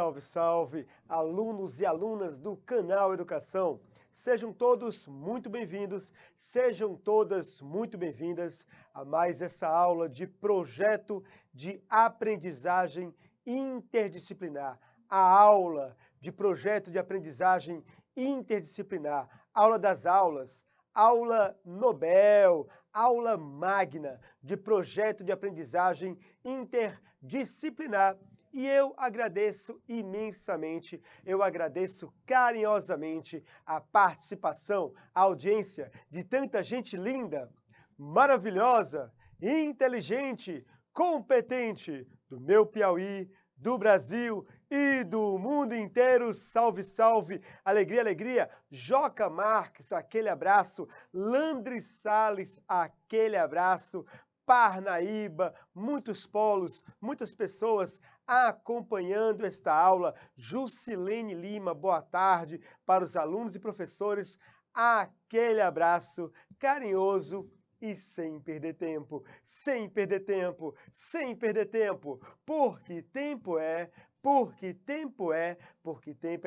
Salve, salve, alunos e alunas do canal Educação. Sejam todos muito bem-vindos, sejam todas muito bem-vindas a mais essa aula de projeto de aprendizagem interdisciplinar. A aula de projeto de aprendizagem interdisciplinar, aula das aulas, aula Nobel, aula magna de projeto de aprendizagem interdisciplinar. E eu agradeço imensamente, eu agradeço carinhosamente a participação, a audiência de tanta gente linda, maravilhosa, inteligente, competente do meu Piauí, do Brasil e do mundo inteiro. Salve, salve, alegria, alegria. Joca Marques, aquele abraço. Landry Salles, aquele abraço. Parnaíba, muitos polos, muitas pessoas acompanhando esta aula. Jusilene Lima, boa tarde para os alunos e professores. Aquele abraço carinhoso e sem perder tempo, sem perder tempo, sem perder tempo, porque tempo é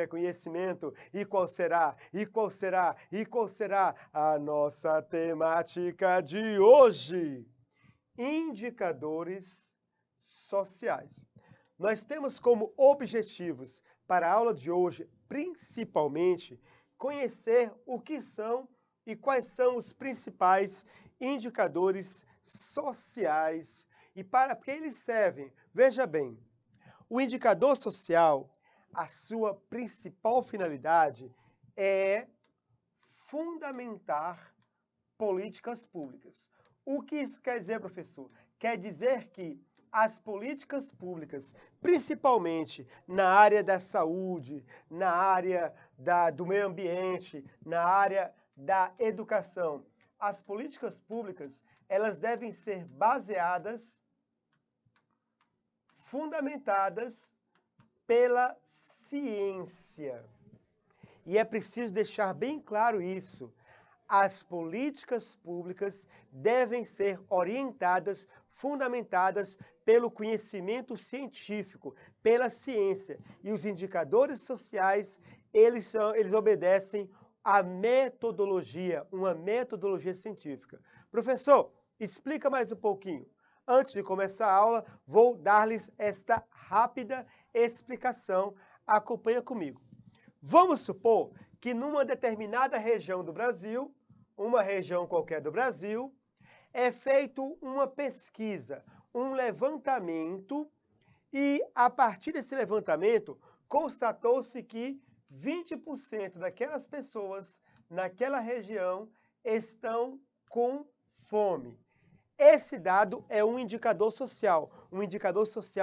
conhecimento. E qual será? E qual será? E qual será a nossa temática de hoje? Indicadores sociais. Nós temos como objetivos para a aula de hoje, principalmente, conhecer o que são e quais são os principais indicadores sociais e para que eles servem. Veja bem, o indicador social, a sua principal finalidade é fundamentar políticas públicas. O que isso quer dizer, professor? Quer dizer que as políticas públicas, principalmente na área da saúde, na área do meio ambiente, na área da educação, as políticas públicas, elas devem ser baseadas, fundamentadas pela ciência. E é preciso deixar bem claro isso. As políticas públicas devem ser orientadas, fundamentadas pelo conhecimento científico, pela ciência. E os indicadores sociais, eles obedecem à metodologia, uma metodologia científica. Professor, explica mais um pouquinho. Antes de começar a aula, vou dar-lhes esta rápida explicação. Acompanha comigo. Vamos supor que numa determinada região do Brasil, uma região qualquer do Brasil, é feito uma pesquisa, um levantamento, e a partir desse levantamento, constatou-se que 20% daquelas pessoas naquela região estão com fome. Esse dado é um indicador social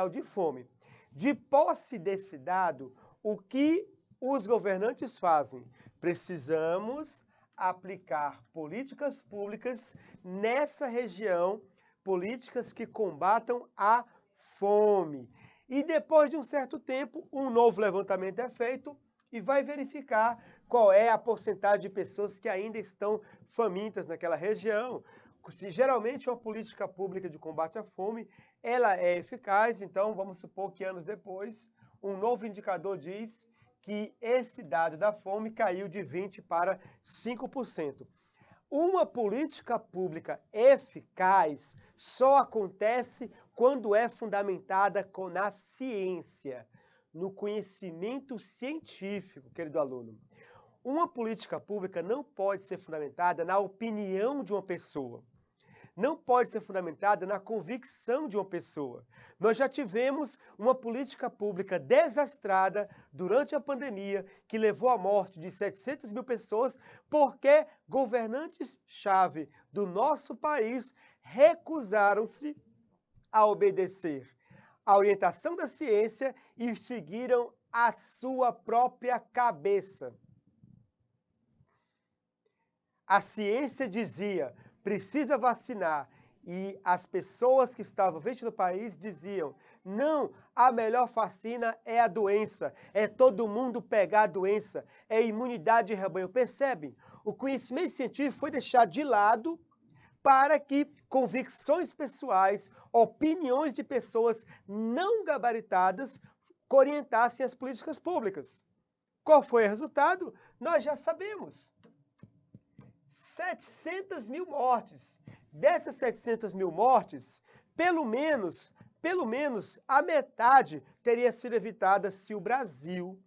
de fome. De posse desse dado, o que os governantes fazem? Precisamos aplicar políticas públicas nessa região, políticas que combatam a fome. E depois de um certo tempo, um novo levantamento é feito e vai verificar qual é a porcentagem de pessoas que ainda estão famintas naquela região. Se geralmente uma política pública de combate à fome, ela é eficaz, então vamos supor que anos depois, um novo indicador diz que esse dado da fome caiu de 20% para 5%. Uma política pública eficaz só acontece quando é fundamentada na ciência, no conhecimento científico, querido aluno. Uma política pública não pode ser fundamentada na opinião de uma pessoa. Não pode ser fundamentada na convicção de uma pessoa. Nós já tivemos uma política pública desastrada durante a pandemia que levou à morte de 700 mil pessoas porque governantes-chave do nosso país recusaram-se a obedecer à orientação da ciência e seguiram a sua própria cabeça. A ciência dizia: precisa vacinar. E as pessoas que estavam vestindo o país diziam: não, a melhor vacina é a doença, é todo mundo pegar a doença, é imunidade de rebanho. Percebem? O conhecimento científico foi deixado de lado para que convicções pessoais, opiniões de pessoas não gabaritadas que orientassem as políticas públicas. Qual foi o resultado? Nós já sabemos. 700 mil mortes. Dessas 700 mil mortes, pelo menos a metade teria sido evitada se o Brasil,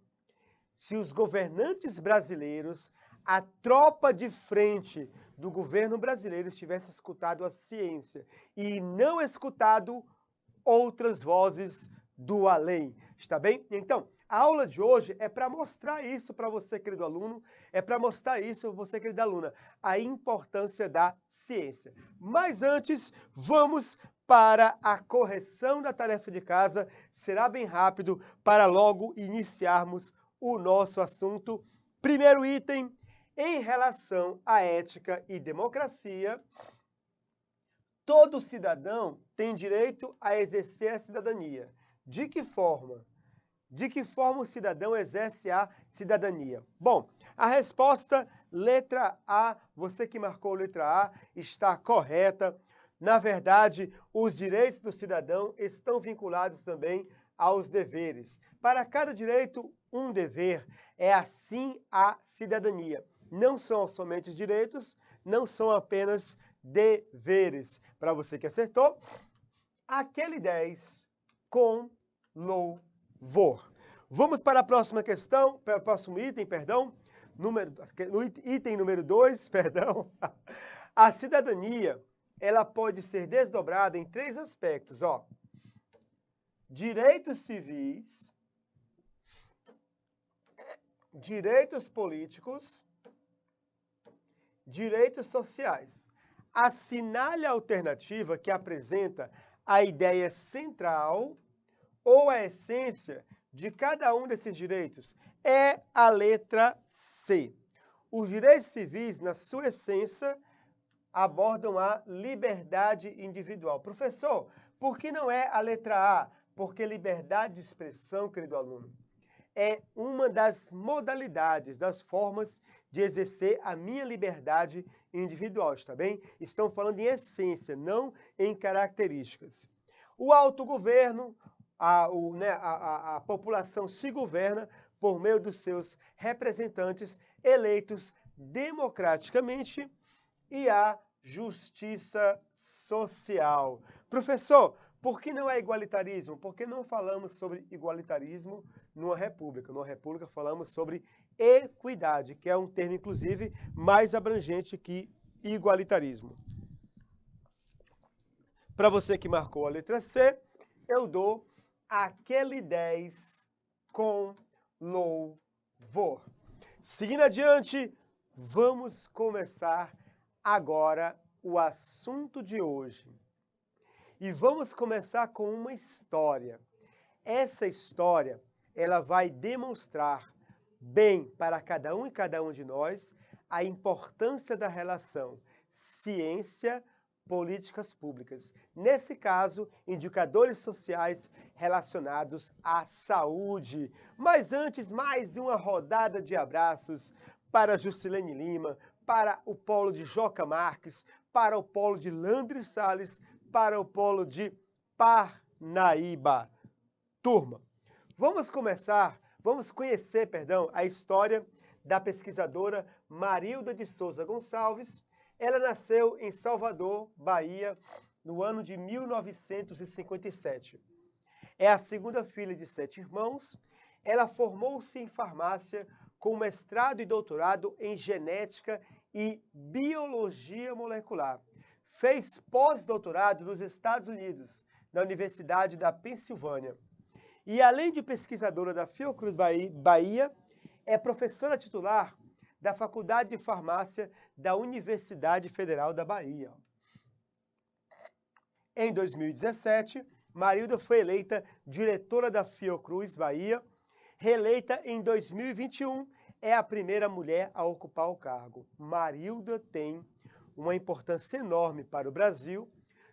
se os governantes brasileiros, a tropa de frente do governo brasileiro tivesse escutado a ciência e não escutado outras vozes do além. Está bem? Então, a aula de hoje é para mostrar isso para você, querido aluno, é para mostrar isso para você, querida aluna, a importância da ciência. Mas antes, vamos para a correção da tarefa de casa. Será bem rápido para logo iniciarmos o nosso assunto. Primeiro item, em relação à ética e democracia, todo cidadão tem direito a exercer a cidadania. De que forma? De que forma o cidadão exerce a cidadania? Bom, a resposta, letra A, você que marcou letra A, está correta. Na verdade, os direitos do cidadão estão vinculados também aos deveres. Para cada direito, um dever. É assim a cidadania. Não são somente direitos, não são apenas deveres. Para você que acertou, aquele 10 com louvor. Vamos para a próxima questão, para o próximo item, perdão. Item número 2, perdão. A cidadania, ela pode ser desdobrada em 3 aspectos, ó. Direitos civis, direitos políticos, direitos sociais. Assinale a alternativa que apresenta a ideia central ou a essência de cada um desses direitos. É a letra C. Os direitos civis, na sua essência, abordam a liberdade individual. Professor, por que não é a letra A? Porque liberdade de expressão, querido aluno, é uma das modalidades, das formas de exercer a minha liberdade individual, está bem? Estão falando em essência, não em características. O autogoverno, a população se governa por meio dos seus representantes eleitos democraticamente e a justiça social. Professor, por que não é igualitarismo? Por que não falamos sobre igualitarismo numa república? Numa república falamos sobre equidade, que é um termo, inclusive, mais abrangente que igualitarismo. Para você que marcou a letra C, eu dou aquele 10 com louvor. Seguindo adiante, vamos começar agora o assunto de hoje. E vamos começar com uma história. Essa história, ela vai demonstrar bem para cada um e cada um de nós a importância da relação ciência, políticas públicas. Nesse caso, indicadores sociais relacionados à saúde. Mas antes, mais uma rodada de abraços para Juscelene Lima, para o polo de Joca Marques, para o polo de Landry Salles, para o polo de Parnaíba. Turma, vamos conhecer, a história da pesquisadora Marilda de Souza Gonçalves. Ela nasceu em Salvador, Bahia, no ano de 1957. É a segunda filha de 7 irmãos. Ela formou-se em farmácia com mestrado e doutorado em genética e biologia molecular. Fez pós-doutorado nos Estados Unidos, na Universidade da Pensilvânia. E além de pesquisadora da Fiocruz Bahia, é professora titular da Faculdade de Farmácia da Universidade Federal da Bahia. Em 2017, Marilda foi eleita diretora da Fiocruz Bahia. Reeleita em 2021, é a primeira mulher a ocupar o cargo. Marilda tem uma importância enorme para o Brasil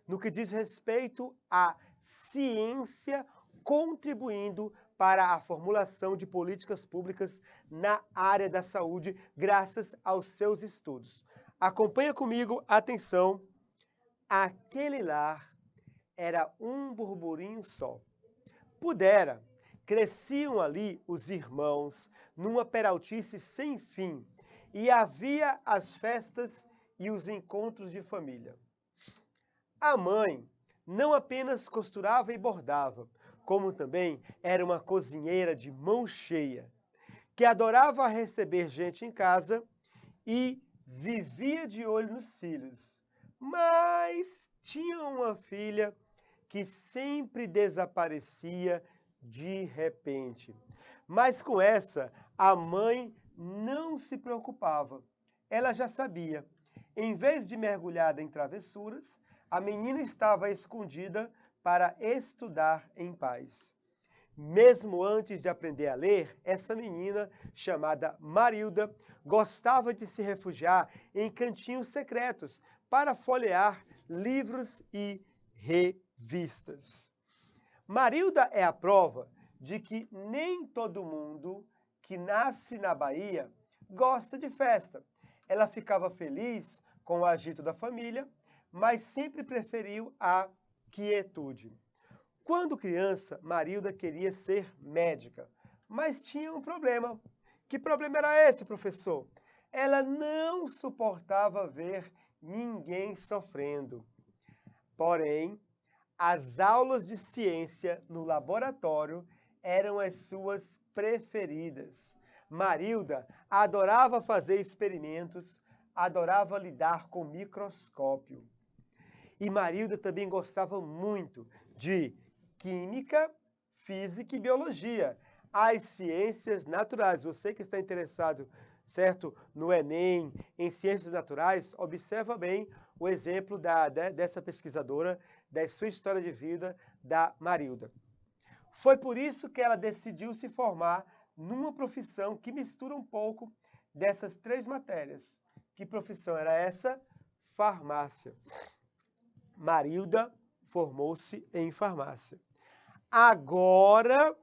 no que diz respeito à ciência, contribuindo para a formulação de políticas públicas na área da saúde, graças aos seus estudos. Acompanha comigo, atenção. Aquele lar era um burburinho só. Pudera Cresciam ali os irmãos, numa peraltice sem fim, e havia as festas e os encontros de família. A mãe não apenas costurava e bordava, como também era uma cozinheira de mão cheia, que adorava receber gente em casa e vivia de olho nos filhos. Mas tinha uma filha que sempre desaparecia de repente. Mas com essa, a mãe não se preocupava. Ela já sabia. Em vez de mergulhada em travessuras, a menina estava escondida para estudar em paz. Mesmo antes de aprender a ler, essa menina, chamada Marilda, gostava de se refugiar em cantinhos secretos para folhear livros e revistas. Marilda é a prova de que nem todo mundo que nasce na Bahia gosta de festa. Ela ficava feliz com o agito da família, mas sempre preferiu a quietude. Quando criança, Marilda queria ser médica, mas tinha um problema. Que problema era esse, professor? Ela não suportava ver ninguém sofrendo. Porém, as aulas de ciência no laboratório eram as suas preferidas. Marilda adorava fazer experimentos, adorava lidar com microscópio. E Marilda também gostava muito de química, física e biologia, as ciências naturais. Você que está interessado, certo, no Enem, em ciências naturais, observa bem o exemplo dessa pesquisadora, da sua história de vida, da Marilda. Foi por isso que ela decidiu se formar numa profissão que mistura um pouco dessas três matérias. Que profissão era essa? Farmácia. Marilda formou-se em farmácia. Agora,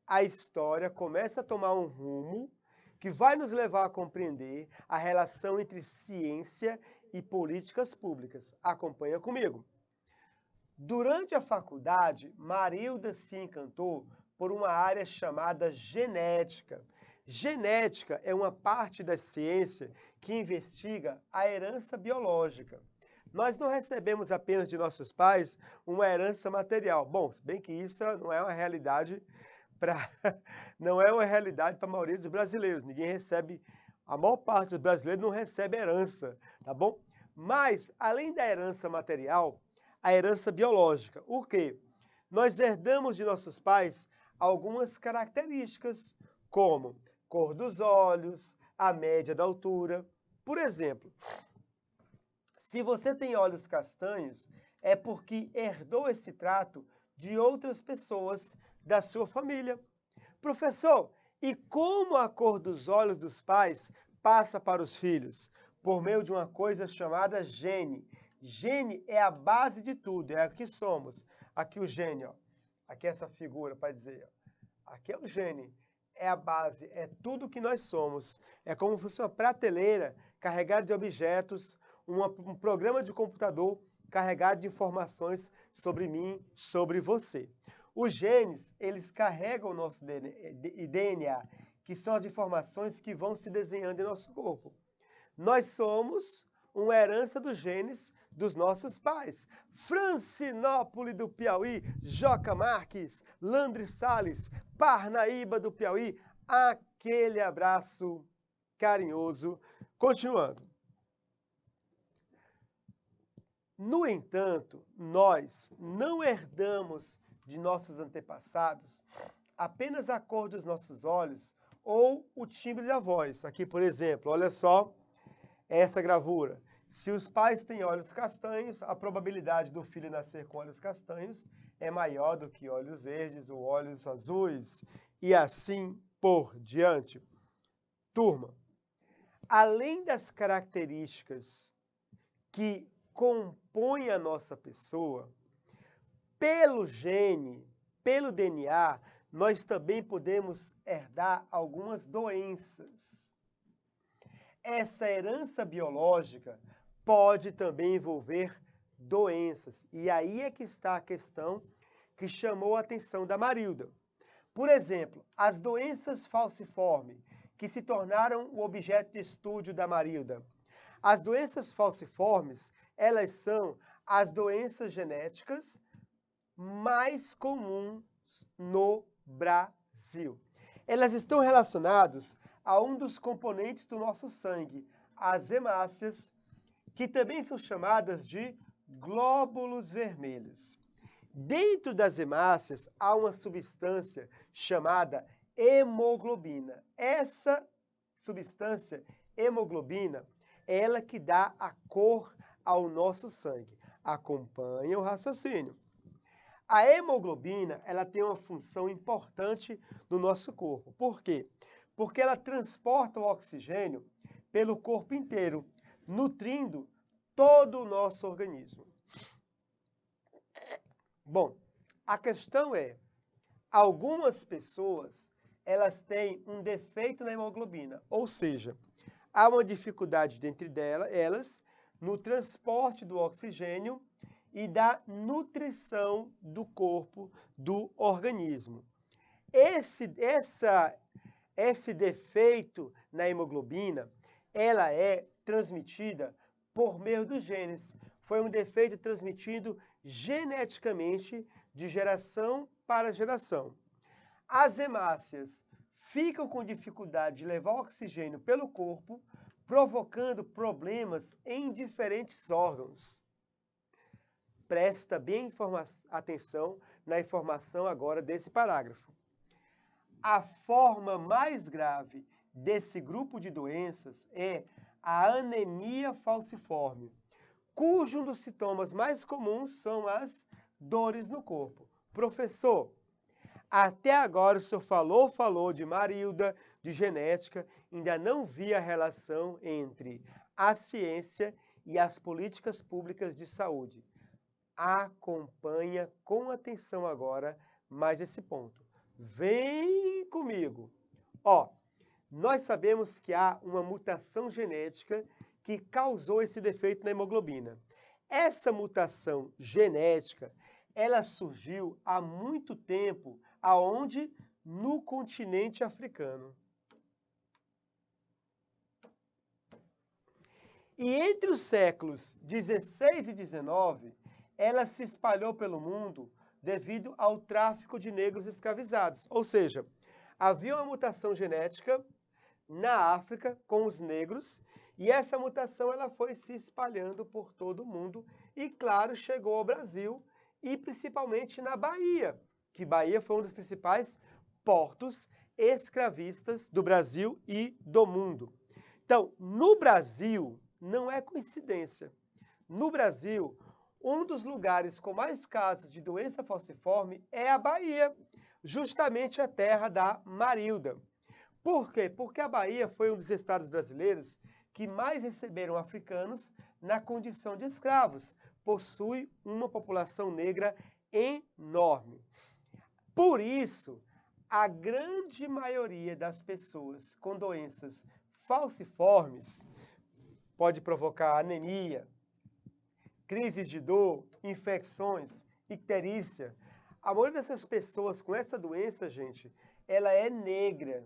a história começa a tomar um rumo que vai nos levar a compreender a relação entre ciência e políticas públicas. Acompanha comigo. Durante a faculdade, Marilda se encantou por uma área chamada genética. Genética é uma parte da ciência que investiga a herança biológica. Nós não recebemos apenas de nossos pais uma herança material. Bom, se bem que isso não é uma realidade para a maioria dos brasileiros. Ninguém recebe, a maior parte dos brasileiros não recebe herança, tá bom? Mas, além da herança material, a herança biológica. O quê? Nós herdamos de nossos pais algumas características, como cor dos olhos, a média da altura. Por exemplo, se você tem olhos castanhos, é porque herdou esse trato de outras pessoas da sua família. Professor, e como a cor dos olhos dos pais passa para os filhos? Por meio de uma coisa chamada gene. Gene é a base de tudo, é o que somos. Aqui o gene, ó. Aqui essa figura para dizer, ó. Aqui é o gene, é a base, é tudo que nós somos. É como se fosse uma prateleira carregada de objetos, um programa de computador carregado de informações sobre mim, sobre você. Os genes, eles carregam o nosso DNA, que são as informações que vão se desenhando em nosso corpo. Nós somos uma herança dos genes dos nossos pais. Francinópole do Piauí, Joca Marques, Landry Salles, Parnaíba do Piauí, aquele abraço carinhoso. Continuando. No entanto, nós não herdamos de nossos antepassados apenas a cor dos nossos olhos ou o timbre da voz. Aqui, por exemplo, olha só essa gravura. Se os pais têm olhos castanhos, a probabilidade do filho nascer com olhos castanhos é maior do que olhos verdes ou olhos azuis, e assim por diante. Turma, além das características que compõem a nossa pessoa, pelo gene, pelo DNA, nós também podemos herdar algumas doenças. Essa herança biológica pode também envolver doenças. E aí é que está a questão que chamou a atenção da Marilda. Por exemplo, as doenças falciformes, que se tornaram o objeto de estudo da Marilda. As doenças falciformes, elas são as doenças genéticas mais comuns no Brasil. Elas estão relacionadas a um dos componentes do nosso sangue, as hemácias, que também são chamadas de glóbulos vermelhos. Dentro das hemácias há uma substância chamada hemoglobina. Essa substância, hemoglobina, é ela que dá a cor ao nosso sangue. Acompanha o raciocínio. A hemoglobina, ela tem uma função importante no nosso corpo. Por quê? Porque ela transporta o oxigênio pelo corpo inteiro, nutrindo todo o nosso organismo. Bom, a questão é, algumas pessoas, elas têm um defeito na hemoglobina, ou seja, há uma dificuldade dentre elas no transporte do oxigênio e da nutrição do corpo, do organismo. Esse defeito na hemoglobina, ela é transmitida por meio dos genes. Foi um defeito transmitido geneticamente de geração para geração. As hemácias ficam com dificuldade de levar oxigênio pelo corpo, provocando problemas em diferentes órgãos. Presta bem atenção na informação agora desse parágrafo. A forma mais grave desse grupo de doenças é a anemia falciforme, cujo um dos sintomas mais comuns são as dores no corpo. Professor, até agora o senhor falou de Marilda, de genética, ainda não vi a relação entre a ciência e as políticas públicas de saúde. Acompanha com atenção agora mais esse ponto. Vem comigo. Ó, nós sabemos que há uma mutação genética que causou esse defeito na hemoglobina. Essa mutação genética, ela surgiu há muito tempo, aonde? No continente africano. E entre os séculos 16 e 19, ela se espalhou pelo mundo devido ao tráfico de negros escravizados. Ou seja, havia uma mutação genética na África com os negros e essa mutação ela foi se espalhando por todo o mundo e, claro, chegou ao Brasil e principalmente na Bahia, que Bahia foi um dos principais portos escravistas do Brasil e do mundo. Então, no Brasil, não é coincidência. No Brasil, um dos lugares com mais casos de doença falciforme é a Bahia, justamente a terra da Marilda. Por quê? Porque a Bahia foi um dos estados brasileiros que mais receberam africanos na condição de escravos. Possui uma população negra enorme. Por isso, a grande maioria das pessoas com doenças falciformes pode provocar anemia, crises de dor, infecções, icterícia. A maioria dessas pessoas com essa doença, gente, ela é negra.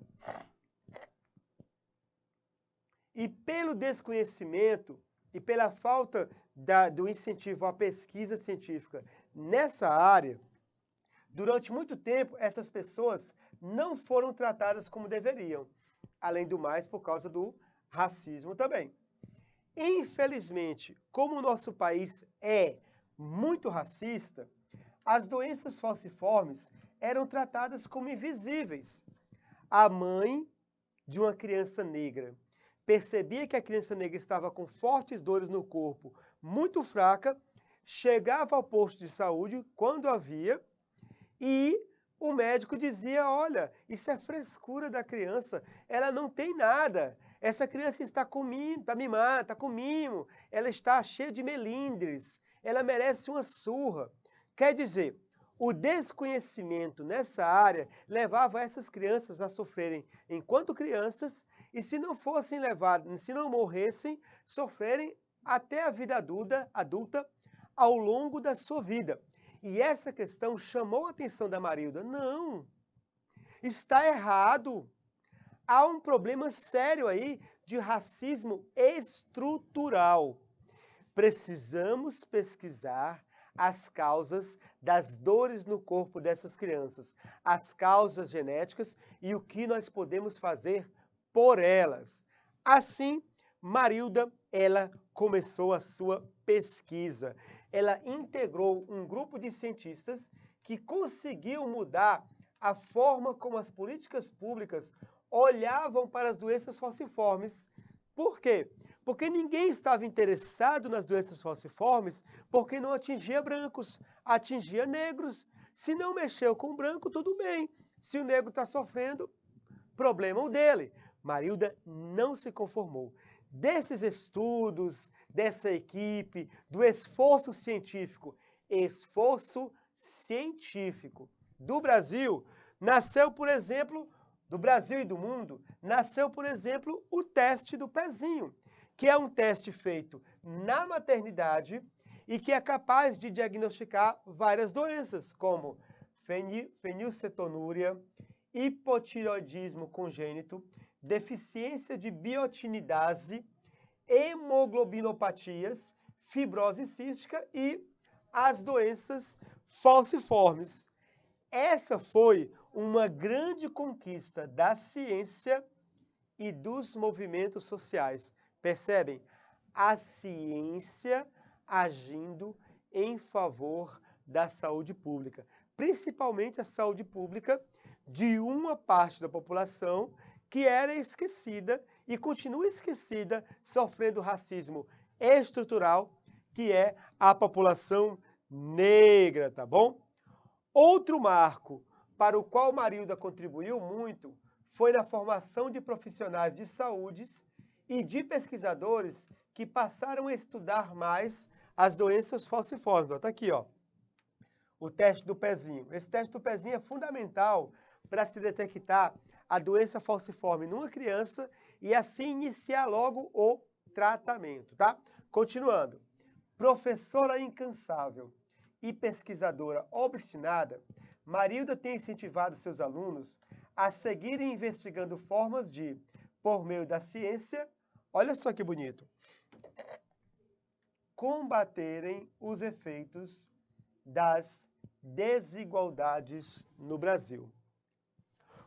E pelo desconhecimento e pela falta do incentivo à pesquisa científica nessa área, durante muito tempo, essas pessoas não foram tratadas como deveriam. Além do mais, por causa do racismo também. Infelizmente, como o nosso país é muito racista, as doenças falciformes eram tratadas como invisíveis. A mãe de uma criança negra percebia que a criança negra estava com fortes dores no corpo, muito fraca, chegava ao posto de saúde, quando havia, e o médico dizia, olha, isso é frescura da criança, ela não tem nada. Essa criança está com mimo, está mimada, está com mimo, ela está cheia de melindres, ela merece uma surra. Quer dizer, o desconhecimento nessa área levava essas crianças a sofrerem enquanto crianças e se não fossem levadas, se não morressem, sofrerem até a vida adulta ao longo da sua vida. E essa questão chamou a atenção da Marilda. Não! está errado. Há um problema sério aí de racismo estrutural. Precisamos pesquisar as causas das dores no corpo dessas crianças, as causas genéticas e o que nós podemos fazer por elas. Assim, Marilda, ela começou a sua pesquisa. Ela integrou um grupo de cientistas que conseguiu mudar a forma como as políticas públicas olhavam para as doenças falciformes. Por quê? Porque ninguém estava interessado nas doenças falciformes porque não atingia brancos, atingia negros. Se não mexeu com o branco, tudo bem. Se o negro está sofrendo, problema dele. Marilda não se conformou. Desses estudos, dessa equipe, do esforço científico do Brasil, nasceu, por exemplo, do Brasil e do mundo, nasceu, por exemplo, o teste do pezinho, que é um teste feito na maternidade e que é capaz de diagnosticar várias doenças, como fenilcetonúria, hipotireoidismo congênito, deficiência de biotinidase, hemoglobinopatias, fibrose cística e as doenças falciformes. Essa foi uma grande conquista da ciência e dos movimentos sociais. Percebem? A ciência agindo em favor da saúde pública, principalmente a saúde pública de uma parte da população que era esquecida e continua esquecida, sofrendo racismo estrutural, que é a população negra, tá bom? Outro marco para o qual Marilda contribuiu muito foi na formação de profissionais de saúde e de pesquisadores que passaram a estudar mais as doenças falciformes. Está aqui, ó, o teste do pezinho. Esse teste do pezinho é fundamental para se detectar a doença falciforme numa criança e assim iniciar logo o tratamento, tá? Continuando. Professora incansável e pesquisadora obstinada, Marilda tem incentivado seus alunos a seguirem investigando formas de, por meio da ciência, olha só que bonito, combaterem os efeitos das desigualdades no Brasil.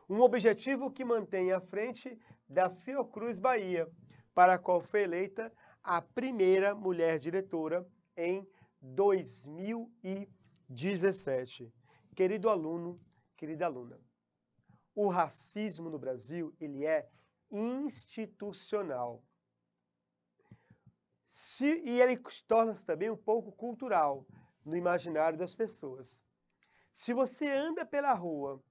Um objetivo que mantém à frente da Fiocruz Bahia, para a qual foi eleita a primeira mulher diretora em 2017. Querido aluno, querida aluna, o racismo no Brasil, ele é institucional. E ele torna-se também um pouco cultural no imaginário das pessoas. Se você anda pela rua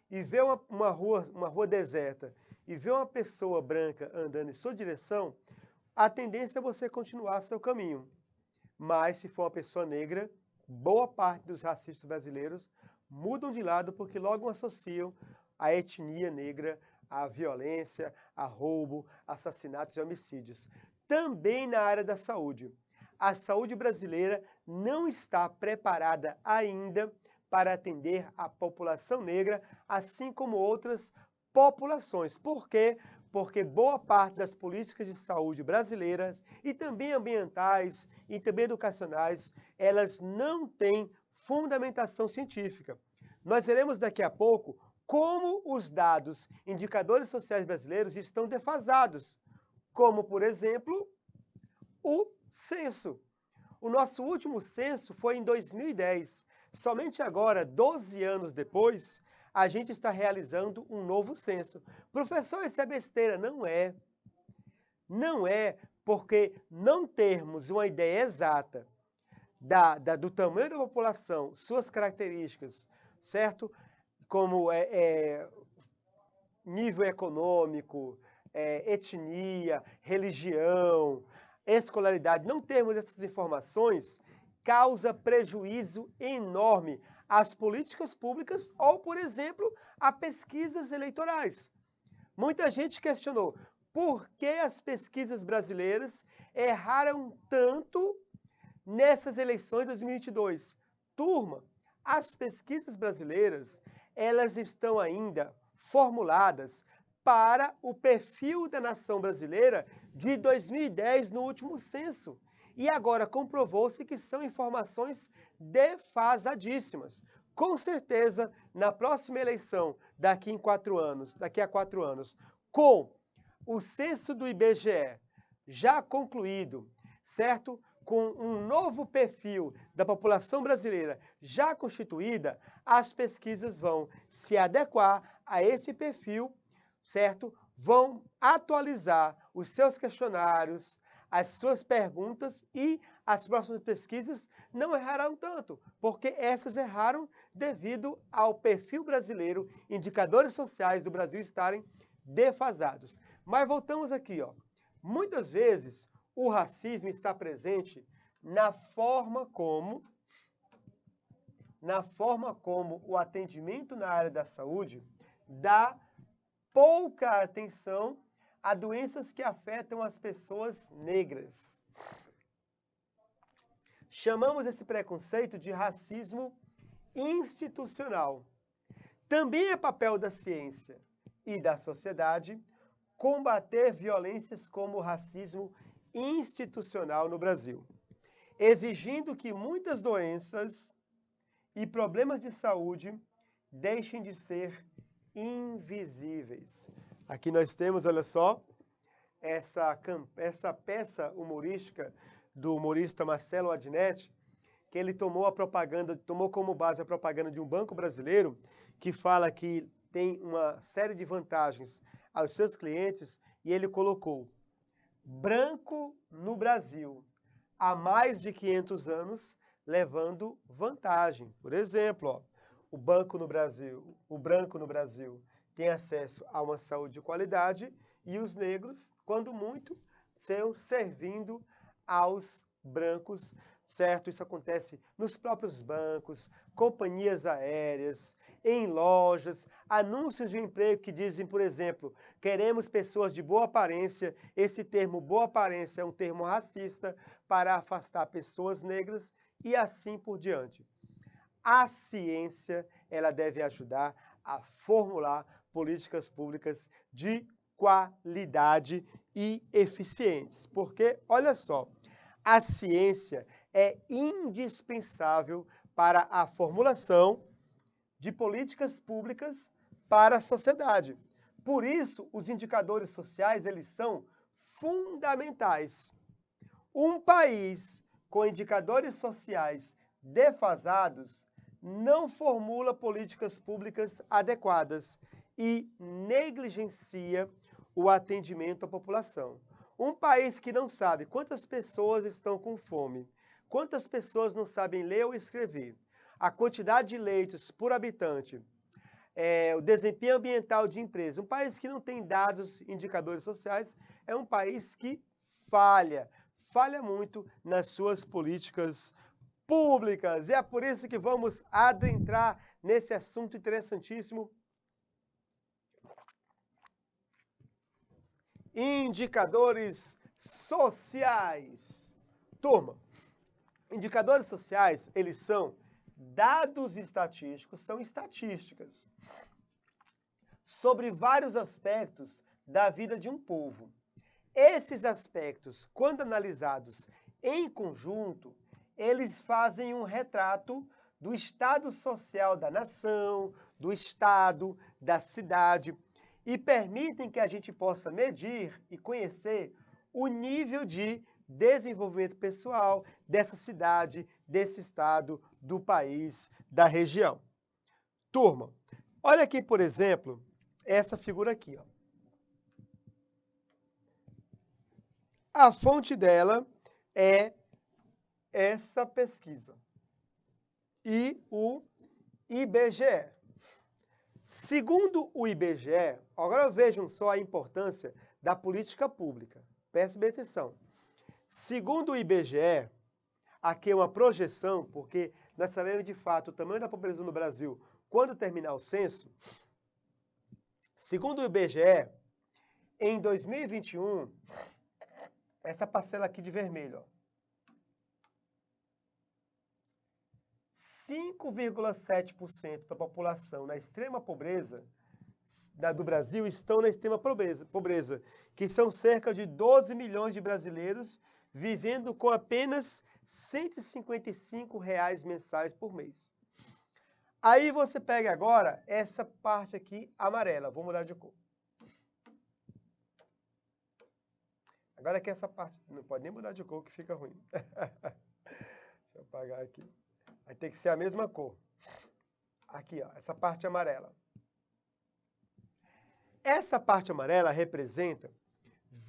e vê uma rua deserta e vê uma pessoa branca andando em sua direção, a tendência é você continuar seu caminho. Mas se for uma pessoa negra, boa parte dos racistas brasileiros mudam de lado porque logo associam a etnia negra à violência, a roubo, assassinatos e homicídios. Também na área da saúde. A saúde brasileira não está preparada ainda para atender a população negra, assim como outras populações. Por quê? Porque boa parte das políticas de saúde brasileiras, e também ambientais, e também educacionais, elas não têm fundamentação científica. Nós veremos daqui a pouco como os dados, indicadores sociais brasileiros estão defasados, como, por exemplo, o censo. O nosso último censo foi em 2010. Somente agora, 12 anos depois, a gente está realizando um novo censo. Professor, isso é besteira. Não é. Não é, porque não termos uma ideia exata do tamanho da população, suas características, certo? Como nível econômico, etnia, religião, escolaridade. Não termos essas informações causa prejuízo enorme às políticas públicas ou, por exemplo, a pesquisas eleitorais. Muita gente questionou por que as pesquisas brasileiras erraram tanto nessas eleições de 2022. Turma, as pesquisas brasileiras, elas estão ainda formuladas para o perfil da nação brasileira de 2010 no último censo. E agora comprovou-se que são informações defasadíssimas. Com certeza, na próxima eleição, daqui a 4 anos, com o censo do IBGE já concluído, certo? Com um novo perfil da população brasileira já constituída, as pesquisas vão se adequar a esse perfil, certo? Vão atualizar os seus questionários, as suas perguntas e as próximas pesquisas não errarão tanto, porque essas erraram devido ao perfil brasileiro, indicadores sociais do Brasil estarem defasados. Mas voltamos aqui, ó. Muitas vezes o racismo está presente na forma como o atendimento na área da saúde dá pouca atenção a doenças que afetam as pessoas negras. Chamamos esse preconceito de racismo institucional. Também é papel da ciência e da sociedade combater violências como o racismo institucional no Brasil, exigindo que muitas doenças e problemas de saúde deixem de ser invisíveis. Aqui nós temos, olha só, essa peça humorística do humorista Marcelo Adnet, que ele tomou como base a propaganda de um banco brasileiro que fala que tem uma série de vantagens aos seus clientes e ele colocou: branco no Brasil, há mais de 500 anos, levando vantagem. Por exemplo, ó, o branco no Brasil tem acesso a uma saúde de qualidade e os negros, quando muito, estão servindo aos brancos, certo? Isso acontece nos próprios bancos, companhias aéreas, em lojas, anúncios de emprego que dizem, por exemplo, queremos pessoas de boa aparência. Esse termo boa aparência é um termo racista para afastar pessoas negras e assim por diante. A ciência, ela deve ajudar a formular políticas públicas de qualidade e eficientes. Porque, olha só, a ciência é indispensável para a formulação de políticas públicas para a sociedade. Por isso, os indicadores sociais, eles são fundamentais. Um país com indicadores sociais defasados não formula políticas públicas adequadas e negligencia o atendimento à população. Um país que não sabe quantas pessoas estão com fome, quantas pessoas não sabem ler ou escrever, a quantidade de leitos por habitante, o desempenho ambiental de empresas. Um país que não tem dados, indicadores sociais, é um país que falha muito nas suas políticas públicas. E é por isso que vamos adentrar nesse assunto interessantíssimo. Indicadores sociais. Turma, indicadores sociais, eles são dados estatísticos, são estatísticas sobre vários aspectos da vida de um povo. Esses aspectos, quando analisados em conjunto, eles fazem um retrato do estado social da nação, do estado, da cidade, e permitem que a gente possa medir e conhecer o nível de desenvolvimento pessoal dessa cidade, desse estado, do país, da região. Turma, olha aqui, por exemplo, essa figura aqui, ó. A fonte dela é essa pesquisa e o IBGE. Segundo o IBGE, agora vejam só a importância da política pública. Prestem bem atenção. Segundo o IBGE, aqui é uma projeção, porque nós sabemos de fato o tamanho da pobreza no Brasil quando terminar o censo. Segundo o IBGE, em 2021, essa parcela aqui de vermelho, ó, 5,7% da população na extrema pobreza do Brasil estão na extrema pobreza, que são cerca de 12 milhões de brasileiros vivendo com apenas R$ 155 mensais por mês. Aí você pega agora essa parte aqui amarela. Vou mudar de cor. Agora que essa parte... Não pode nem mudar de cor que fica ruim. Deixa eu apagar aqui. Vai ter que ser a mesma cor. Aqui, ó, essa parte amarela. Essa parte amarela representa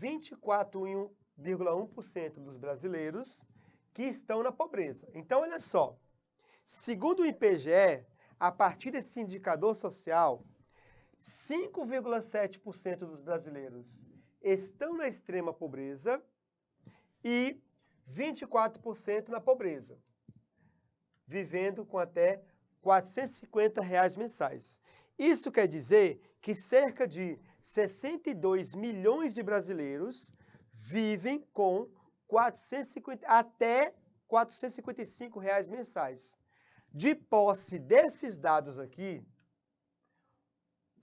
24,1% dos brasileiros que estão na pobreza. Então, olha só. Segundo o IBGE, a partir desse indicador social, 5,7% dos brasileiros estão na extrema pobreza e 24% na pobreza, vivendo com até R$ 450 mensais. Isso quer dizer que cerca de 62 milhões de brasileiros vivem com até R$ 455 mensais. De posse desses dados aqui,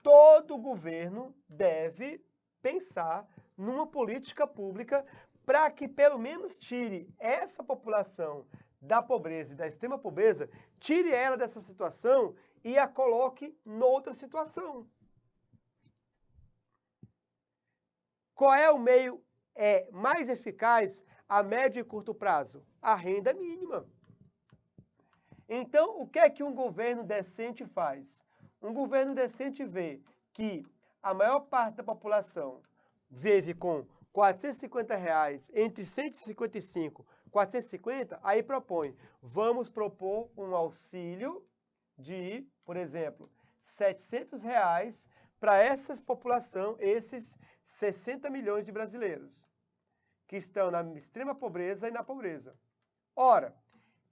todo governo deve pensar numa política pública para que pelo menos tire essa população da pobreza e da extrema pobreza, tire ela dessa situação e a coloque noutra situação. Qual é o meio mais eficaz a médio e curto prazo? A renda mínima. Então, o que é que um governo decente faz? Um governo decente vê que a maior parte da população vive com R$ 450, entre 155 e 450, aí propõe, vamos propor um auxílio de, por exemplo, R$ 700 para essa população, esses 60 milhões de brasileiros que estão na extrema pobreza e na pobreza. Ora,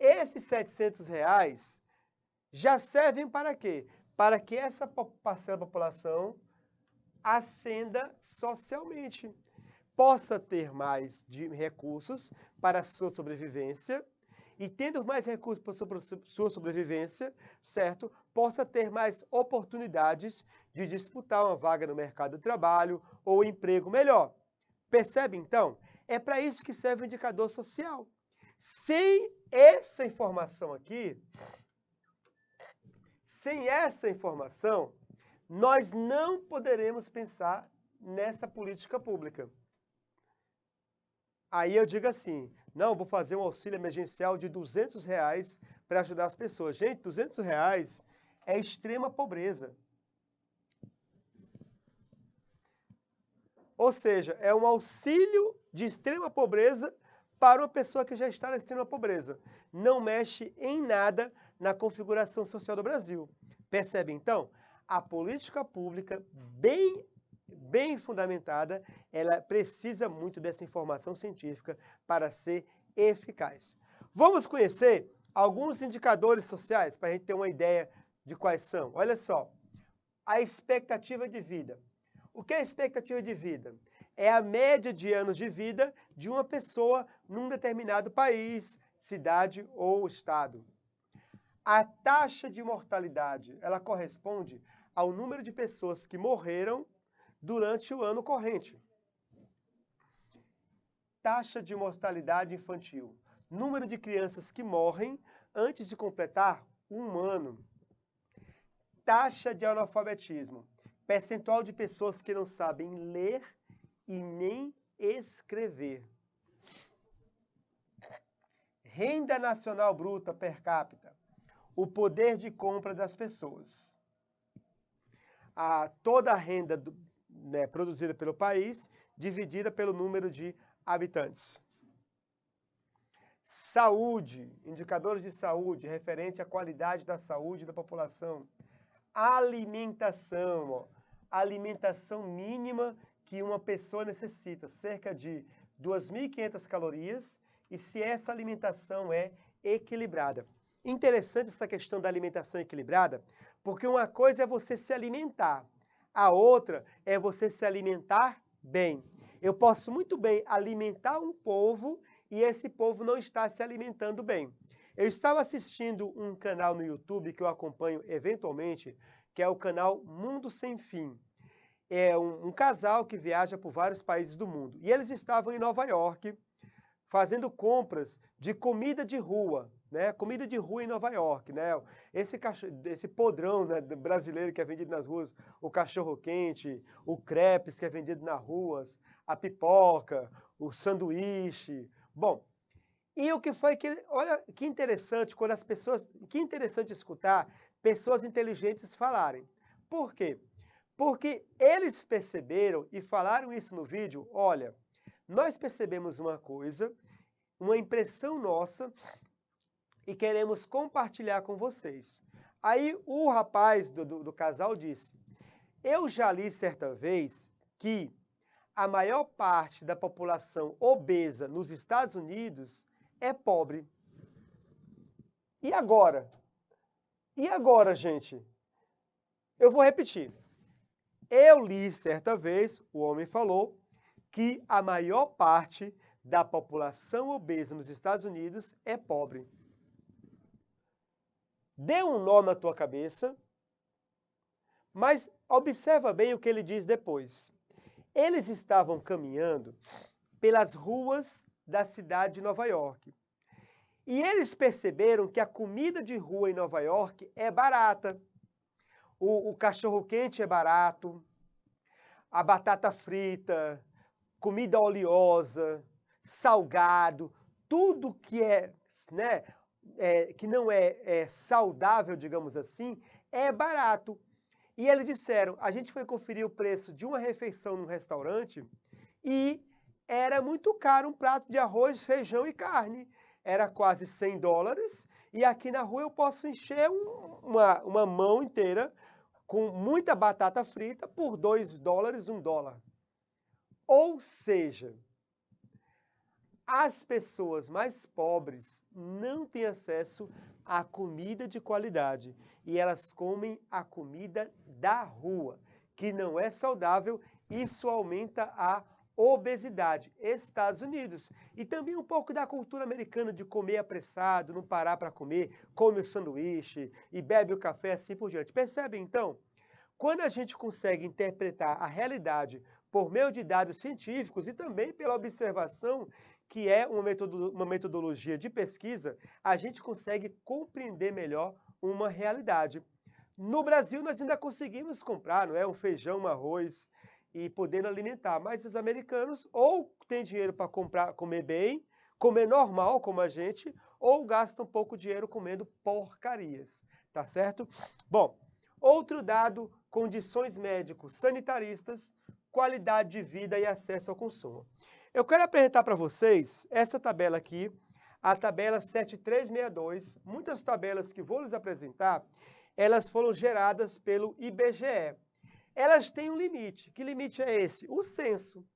esses R$ 700 já servem para quê? Para que essa parcela da população ascenda socialmente, possa ter mais recursos para a sua sobrevivência e, tendo mais recursos para a sua sobrevivência, certo? Possa ter mais oportunidades de disputar uma vaga no mercado de trabalho ou emprego melhor. Percebe, então? É para isso que serve o indicador social. Sem essa informação aqui, nós não poderemos pensar nessa política pública. Aí eu digo assim, não, vou fazer um auxílio emergencial de R$ 200 para ajudar as pessoas. Gente, R$ 200 é extrema pobreza. Ou seja, é um auxílio de extrema pobreza para uma pessoa que já está na extrema pobreza. Não mexe em nada na configuração social do Brasil. Percebe, então? A política pública bem fundamentada, ela precisa muito dessa informação científica para ser eficaz. Vamos conhecer alguns indicadores sociais para a gente ter uma ideia de quais são. Olha só, a expectativa de vida. O que é a expectativa de vida? É a média de anos de vida de uma pessoa num determinado país, cidade ou estado. A taxa de mortalidade, ela corresponde ao número de pessoas que morreram durante o ano corrente. Taxa de mortalidade infantil, número de crianças que morrem antes de completar 1 ano. Taxa de analfabetismo, percentual de pessoas que não sabem ler e nem escrever. Renda nacional bruta per capita, o poder de compra das pessoas. Toda a renda produzida pelo país, dividida pelo número de habitantes. Saúde, indicadores de saúde, referente à qualidade da saúde da população. Alimentação, alimentação mínima que uma pessoa necessita, cerca de 2.500 calorias, e se essa alimentação é equilibrada. Interessante essa questão da alimentação equilibrada, porque uma coisa é você se alimentar, a outra é você se alimentar bem. Eu posso muito bem alimentar um povo e esse povo não está se alimentando bem. Eu estava assistindo um canal no YouTube que eu acompanho eventualmente, que é o canal Mundo Sem Fim. é um casal que viaja por vários países do mundo. E eles estavam em Nova York fazendo compras de comida de rua, né? Comida de rua em Nova York, né? Esse podrão, né, brasileiro que é vendido nas ruas, o cachorro-quente, o crepes que é vendido nas ruas, a pipoca, o sanduíche. Bom, e o que foi que, olha que interessante quando as pessoas, que interessante escutar pessoas inteligentes falarem. Por quê? Porque eles perceberam e falaram isso no vídeo, olha, nós percebemos uma coisa, uma impressão nossa e queremos compartilhar com vocês. Aí o rapaz do casal disse, eu já li certa vez que a maior parte da população obesa nos Estados Unidos é pobre. E agora? E agora, gente? Eu vou repetir. Eu li certa vez, o homem falou, que a maior parte da população obesa nos Estados Unidos é pobre. Dê um nó na tua cabeça, mas observa bem o que ele diz depois. Eles estavam caminhando pelas ruas da cidade de Nova York. E eles perceberam que a comida de rua em Nova York é barata. O cachorro-quente é barato, a batata frita, comida oleosa, salgado, tudo que né, que não é saudável, digamos assim, é barato. E eles disseram, a gente foi conferir o preço de uma refeição num restaurante e era muito caro um prato de arroz, feijão e carne. Era quase $100 e aqui na rua eu posso encher uma mão inteira com muita batata frita por $2, $1. Ou seja, as pessoas mais pobres não têm acesso à comida de qualidade e elas comem a comida da rua, que não é saudável. Isso aumenta a obesidade. Estados Unidos. E também um pouco da cultura americana de comer apressado, não parar para comer, come o sanduíche e bebe o café, assim por diante. Percebe, então? Quando a gente consegue interpretar a realidade por meio de dados científicos e também pela observação, que é uma metodologia de pesquisa, a gente consegue compreender melhor uma realidade. No Brasil, nós ainda conseguimos comprar, não é? Um feijão, um arroz e podendo alimentar, mas os americanos ou têm dinheiro para comprar, comer bem, comer normal como a gente, ou gastam pouco dinheiro comendo porcarias, tá certo? Bom, outro dado, condições médico-sanitaristas, qualidade de vida e acesso ao consumo. Eu quero apresentar para vocês essa tabela aqui, a tabela 7362. Muitas tabelas que vou lhes apresentar, elas foram geradas pelo IBGE. Elas têm um limite. Que limite é esse? O censo.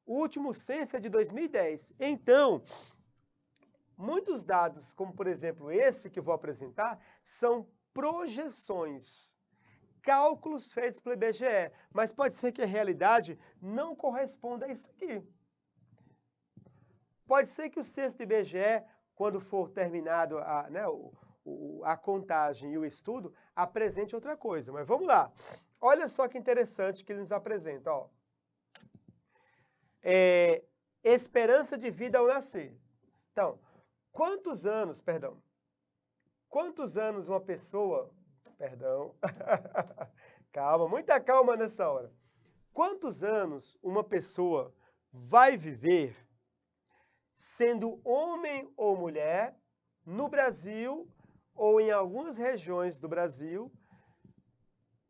O último censo é de 2010. Então, muitos dados, como por exemplo esse que eu vou apresentar, são projeções, cálculos feitos pelo IBGE, mas pode ser que a realidade não corresponda a isso aqui. Pode ser que o censo do IBGE, quando for terminado a contagem e o estudo, apresente outra coisa. Mas vamos lá. Olha só que interessante que ele nos apresenta. Ó. Esperança de vida ao nascer. Então, quantos anos uma pessoa... calma, muita calma nessa hora. Quantos anos uma pessoa vai viver sendo homem ou mulher no Brasil ou em algumas regiões do Brasil,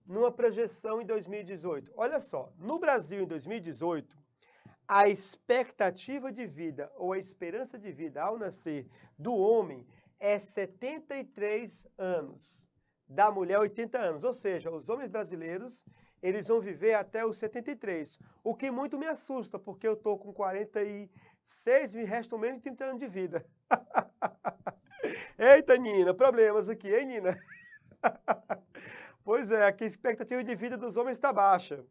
numa projeção em 2018? Olha só, no Brasil em 2018, a expectativa de vida ou a esperança de vida ao nascer do homem é 73 anos, da mulher 80 anos, ou seja, os homens brasileiros, eles vão viver até os 73, o que muito me assusta, porque eu estou com 46, me restam menos de 30 anos de vida. Eita, Nina, problemas aqui, hein, Nina? Pois é, aqui a expectativa de vida dos homens está baixa.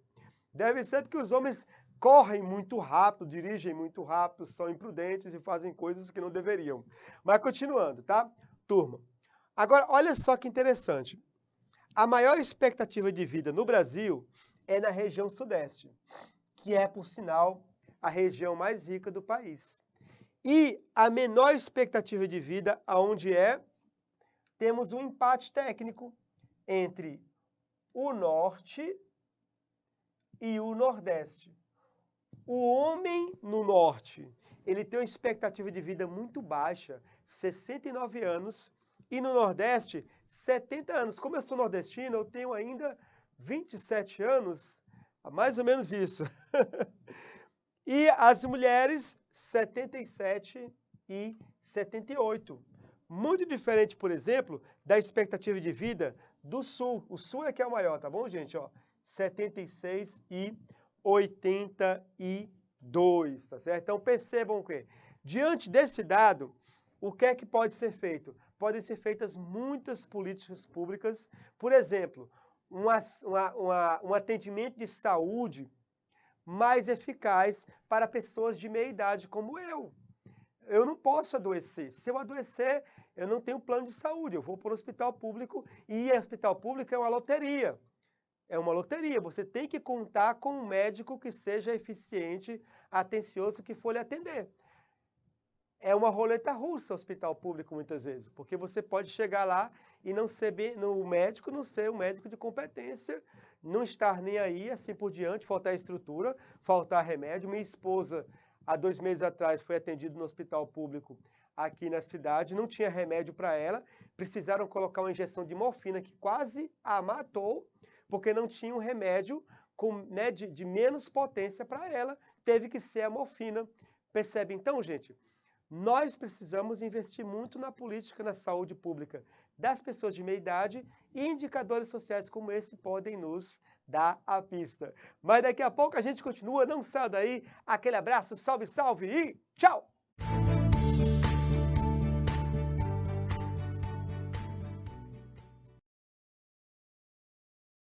Deve ser porque os homens correm muito rápido, dirigem muito rápido, são imprudentes e fazem coisas que não deveriam. Mas continuando, tá? Turma. Agora, olha só que interessante. A maior expectativa de vida no Brasil é na região sudeste, que é, por sinal, a região mais rica do país. E a menor expectativa de vida, aonde temos um empate técnico entre o norte e o nordeste. O homem no norte, ele tem uma expectativa de vida muito baixa, 69 anos, e no nordeste, 70 anos. Como eu sou nordestino, eu tenho ainda 27 anos, mais ou menos isso. E as mulheres, 77 e 78. Muito diferente, por exemplo, da expectativa de vida do sul. O sul é que é o maior, tá bom, gente? Ó, 76 e 82, tá certo? Então percebam que, diante desse dado, o que é que pode ser feito? Podem ser feitas muitas políticas públicas, por exemplo, um atendimento de saúde mais eficaz para pessoas de meia idade como eu. Eu não posso adoecer. Se eu adoecer, eu não tenho plano de saúde. Eu vou para o hospital público e o hospital público é uma loteria. É uma loteria. Você tem que contar com um médico que seja eficiente, atencioso, que for lhe atender. É uma roleta russa o hospital público muitas vezes, porque você pode chegar lá e não ser o médico não ser um médico de competência, não estar nem aí, assim por diante, faltar estrutura, faltar remédio. Minha esposa, há 2 meses atrás, foi atendida no hospital público aqui na cidade, não tinha remédio para ela, precisaram colocar uma injeção de morfina que quase a matou, porque não tinha um remédio de menos potência para ela, teve que ser a morfina. Percebe então, gente? Nós precisamos investir muito na política, na saúde pública das pessoas de meia idade, e indicadores sociais como esse podem nos dar a pista. Mas daqui a pouco a gente continua, não saia daí. Aquele abraço, salve, salve e tchau!